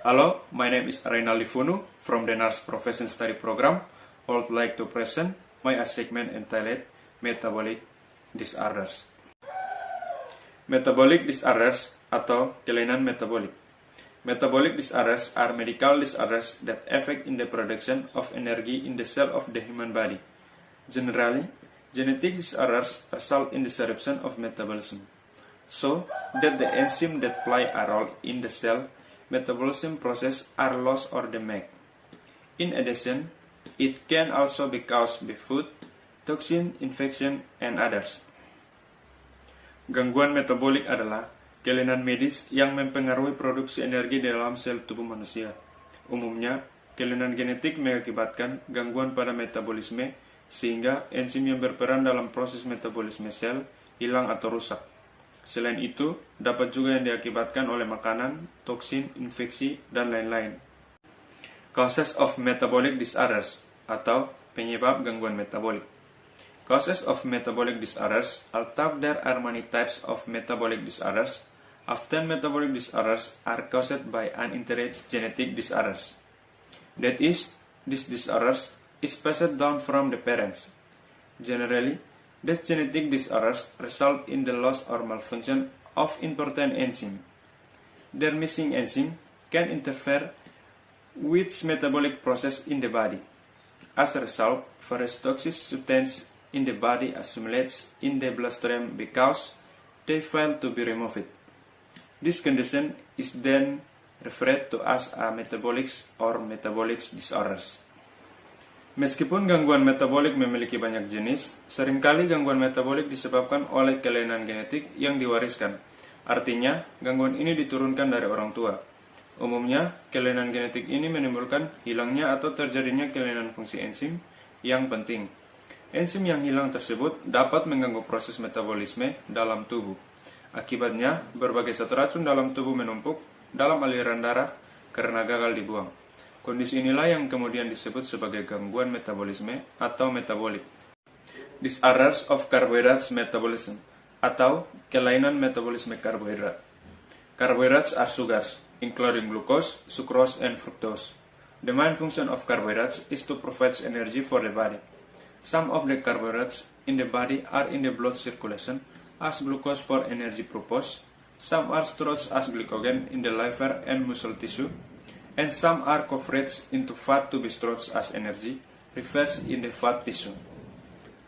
Hello, my name is Reynaldi Funu from the Nurse Profession Study Program. I would like to present my segment entitled Metabolic Disorders. Metabolic disorders atau kelainan metabolik. Metabolic disorders are medical disorders that affect in the production of energy in the cell of the human body. Generally, genetic disorders result in disruption of metabolism, so that the enzymes that play a role in the cell metabolism process are lost or damaged. In addition, it can also be caused by food, toxin, infection, and others. Gangguan metabolik adalah kelainan medis yang mempengaruhi produksi energi di dalam sel tubuh manusia. Umumnya, kelainan genetik mengakibatkan gangguan pada metabolisme sehingga enzim yang berperan dalam proses metabolisme sel hilang atau rusak. Selain itu, dapat juga yang diakibatkan oleh makanan, toksin, infeksi, dan lain-lain. Causes of metabolic disorders atau penyebab gangguan metabolik. Causes of metabolic disorders, although there are many types of metabolic disorders, often metabolic disorders are caused by uninherited genetic disorders. That is, these disorders is passed down from the parents. Generally, these genetic disorders result in the loss or malfunction of important enzyme. Their missing enzyme can interfere with metabolic process in the body. As a result, various toxic substances in the body accumulates in the bloodstream because they fail to be removed. This condition is then referred to as a metabolics or metabolic disorders. Meskipun gangguan metabolik memiliki banyak jenis, seringkali gangguan metabolik disebabkan oleh kelainan genetik yang diwariskan. Artinya, gangguan ini diturunkan dari orang tua. Umumnya, kelainan genetik ini menimbulkan hilangnya atau terjadinya kelainan fungsi enzim yang penting. Enzim yang hilang tersebut dapat mengganggu proses metabolisme dalam tubuh. Akibatnya, berbagai zat racun dalam tubuh menumpuk dalam aliran darah karena gagal dibuang. Kondisi inilah yang kemudian disebut sebagai gangguan metabolisme atau metabolik. Disorders of carbohydrates metabolism atau kelainan metabolisme karbohidrat. Carbohydrates are sugars, including glucose, sucrose, and fructose. The main function of carbohydrates is to provide energy for the body. Some of the carbohydrates in the body are in the blood circulation as glucose for energy purpose, some are stored as glycogen in the liver and muscle tissue, and some are converted into fat to be stored as energy, reversed in the fat tissue.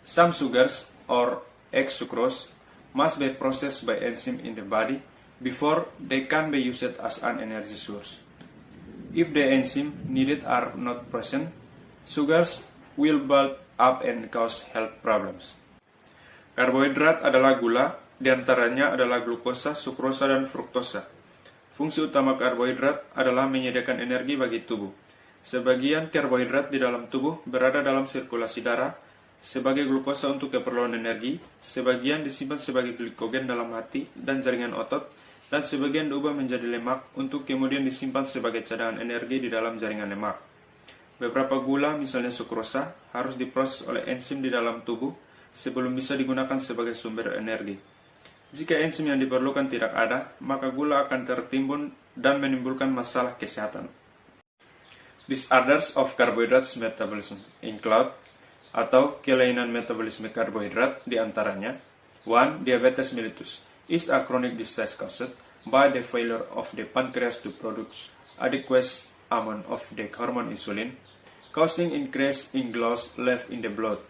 Some sugars, or sucrose, must be processed by enzyme in the body before they can be used as an energy source. If the enzyme needed are not present, sugars will build up and cause health problems. Karbohidrat adalah gula, diantaranya adalah glukosa, sukrosa, dan fruktosa. Fungsi utama karbohidrat adalah menyediakan energi bagi tubuh. Sebagian karbohidrat di dalam tubuh berada dalam sirkulasi darah sebagai glukosa untuk keperluan energi, sebagian disimpan sebagai glikogen dalam hati dan jaringan otot, dan sebagian diubah menjadi lemak untuk kemudian disimpan sebagai cadangan energi di dalam jaringan lemak. Beberapa gula, misalnya sukrosa, harus diproses oleh enzim di dalam tubuh sebelum bisa digunakan sebagai sumber energi. Jika enzim yang diperlukan tidak ada, maka gula akan tertimbun dan menimbulkan masalah kesehatan. Disorders of carbohydrates metabolism include atau kelainan metabolisme karbohidrat diantaranya 1. Diabetes mellitus is a chronic disease caused by the failure of the pancreas to produce adequate amount of the hormone insulin, causing increase in glucose left in the blood.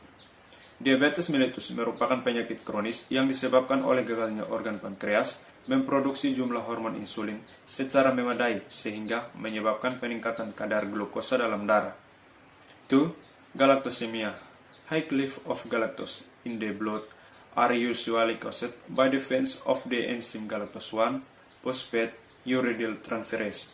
Diabetes mellitus merupakan penyakit kronis yang disebabkan oleh gagalnya organ pankreas memproduksi jumlah hormon insulin secara memadai sehingga menyebabkan peningkatan kadar glukosa dalam darah. 2. Galactosemia. High level of galactose in the blood are usually caused by the defense of the enzyme galactose 1 phosphate uridyl transferase.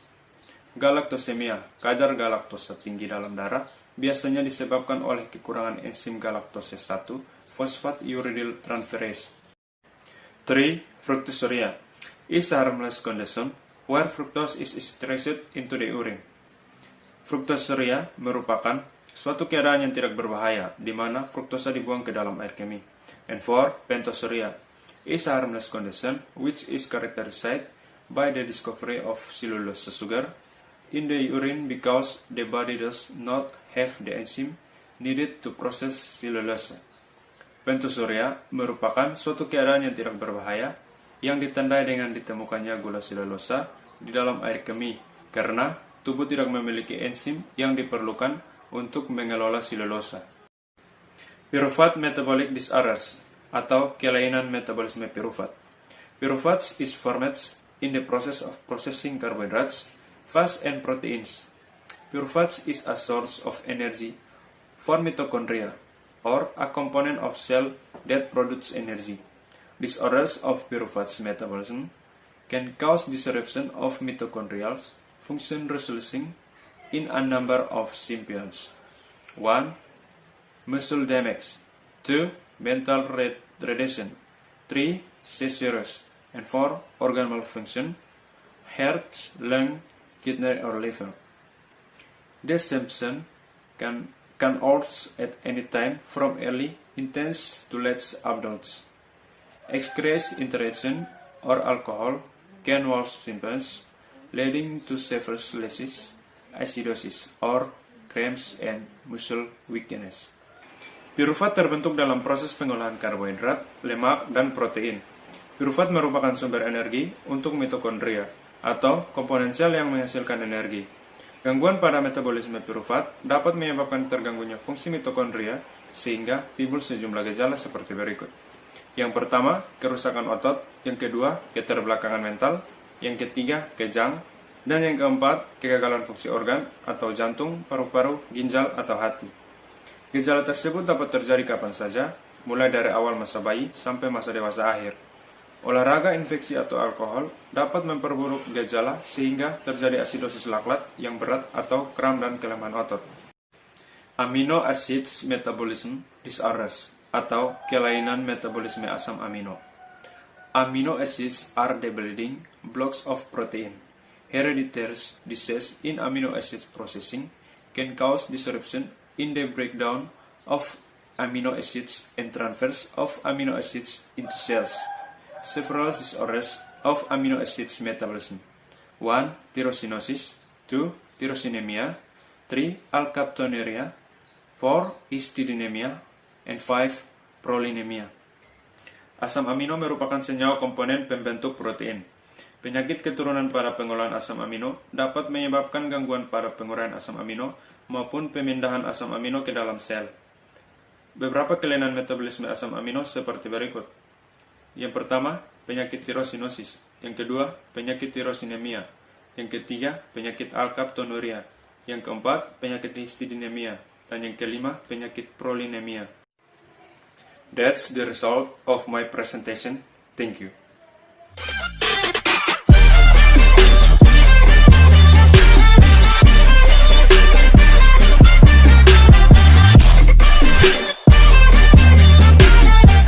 Galaktosemia, kadar galaktosa tinggi dalam darah, biasanya disebabkan oleh kekurangan enzim galaktose 1 fosfat uridyl transferase. 3. Fructosuria is a harmless condition where fructose is extracted into the urine. Fructosuria merupakan suatu keadaan yang tidak berbahaya, di mana fruktosa dibuang ke dalam air kemih. And 4. Pentosuria is a harmless condition which is characterized by the discovery of cellulose sugar in the urine because the body does not have the enzyme needed to process cellulose. Pentusuria merupakan suatu keadaan yang tidak berbahaya yang ditandai dengan ditemukannya gula selulosa di dalam air kemih karena tubuh tidak memiliki enzim yang diperlukan untuk mengelola selulosa. Pyruvate metabolic disorders atau kelainan metabolisme pyruvate. Pyruvate is formed in the process of processing carbohydrates, fats, and proteins. Pyruvate is a source of energy for mitochondria, or a component of cell that produces energy. Disorders of pyruvate metabolism can cause disruption of mitochondrial function resulting in a number of symptoms. 1. Muscle damage. 2. Mental retardation. 3. Seizures. And 4. Organ malfunction, heart, lung, kidney, or liver. This symptom can occur at any time from early intense to late adults. Excess interaction or alcohol can worsen symptoms, leading to severe lysis, acidosis, or cramps and muscle weakness. Pyruvate terbentuk dalam proses pengolahan karbohidrat, lemak, dan protein. Pyruvate merupakan sumber energi untuk mitokondria, atau komponen sel yang menghasilkan energi. Gangguan pada metabolisme pyruvate dapat menyebabkan terganggunya fungsi mitokondria, sehingga timbul sejumlah gejala seperti berikut. Yang pertama, kerusakan otot. Yang kedua, keterbelakangan mental. Yang ketiga, kejang. Dan yang keempat, kegagalan fungsi organ atau jantung, paru-paru, ginjal, atau hati. Gejala tersebut dapat terjadi kapan saja, mulai dari awal masa bayi sampai masa dewasa akhir. Olahraga, infeksi, atau alkohol dapat memperburuk gejala sehingga terjadi asidosis laktat yang berat atau kram dan kelemahan otot. Amino acids metabolism disorders atau kelainan metabolisme asam amino. Amino acids are the building blocks of protein. Hereditary disease in amino acid processing can cause disruption in the breakdown of amino acids and transfers of amino acids into cells. Several disorders of amino acids metabolism. 1. Tyrosinosis. 2. Tyrosinemia. 3. alkaptonuria. 4. Histidinemia. And 5. Prolinemia. Asam amino merupakan senyawa komponen pembentuk protein. Penyakit keturunan pada pengolahan asam amino dapat menyebabkan gangguan pada penguraian asam amino maupun pemindahan asam amino ke dalam sel. Beberapa kelainan metabolisme asam amino seperti berikut. Yang pertama, penyakit tyrosinosis. Yang kedua, penyakit tyrosinemia. Yang ketiga, penyakit alkaptonuria. Yang keempat, penyakit histidinemia. Dan yang kelima, penyakit prolinemia. That's the result of my presentation. Thank you.